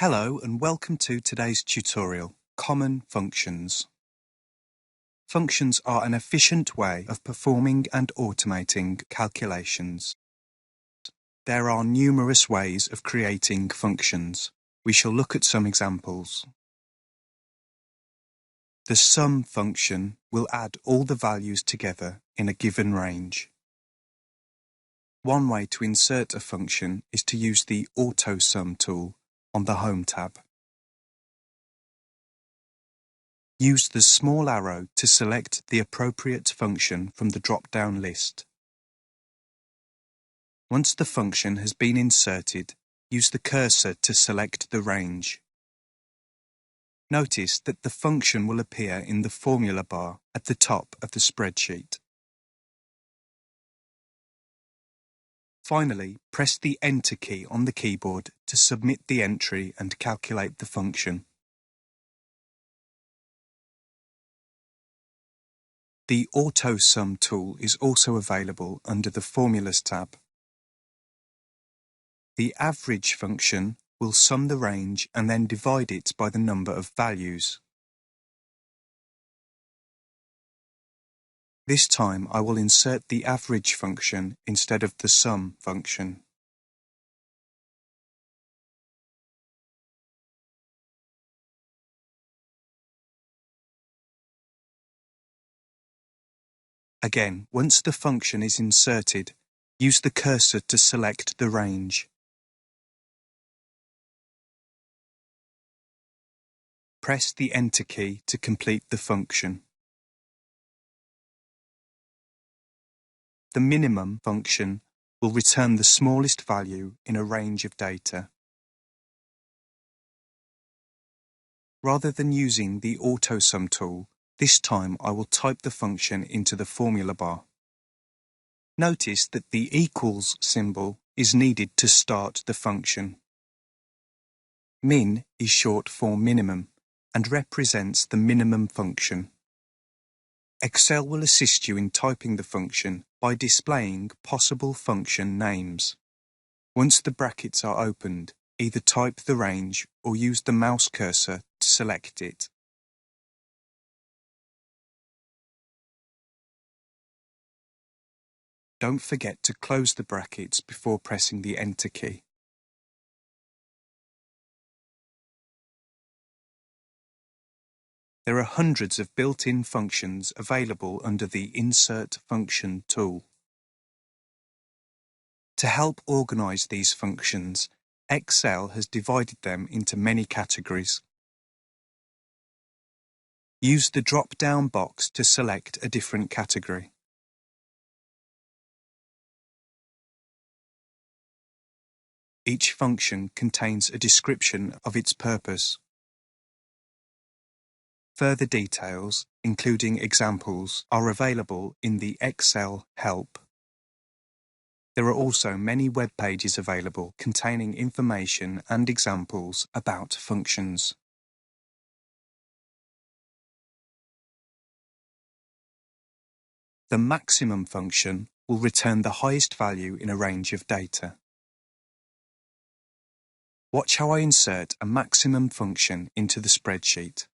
Hello and welcome to today's tutorial, Common Functions. Functions are an efficient way of performing and automating calculations. There are numerous ways of creating functions. We shall look at some examples. The sum function will add all the values together in a given range. One way to insert a function is to use the AutoSum tool on the Home tab. Use the small arrow to select the appropriate function from the drop-down list. Once the function has been inserted, use the cursor to select the range. Notice that the function will appear in the formula bar at the top of the spreadsheet. Finally, press the Enter key on the keyboard to submit the entry and calculate the function. The AutoSum tool is also available under the Formulas tab. The average function will sum the range and then divide it by the number of values. This time I will insert the average function instead of the sum function. Again, once the function is inserted, use the cursor to select the range. Press the Enter key to complete the function. The minimum function will return the smallest value in a range of data. Rather than using the AutoSum tool, this time I will type the function into the formula bar. Notice that the equals symbol is needed to start the function. Min is short for minimum and represents the minimum function. Excel will assist you in typing the function by displaying possible function names. Once the brackets are opened, either type the range or use the mouse cursor to select it. Don't forget to close the brackets before pressing the Enter key. There are hundreds of built-in functions available under the Insert Function tool. To help organize these functions, Excel has divided them into many categories. Use the drop-down box to select a different category. Each function contains a description of its purpose. Further details, including examples, are available in the Excel Help. There are also many web pages available containing information and examples about functions. The maximum function will return the highest value in a range of data. Watch how I insert a maximum function into the spreadsheet.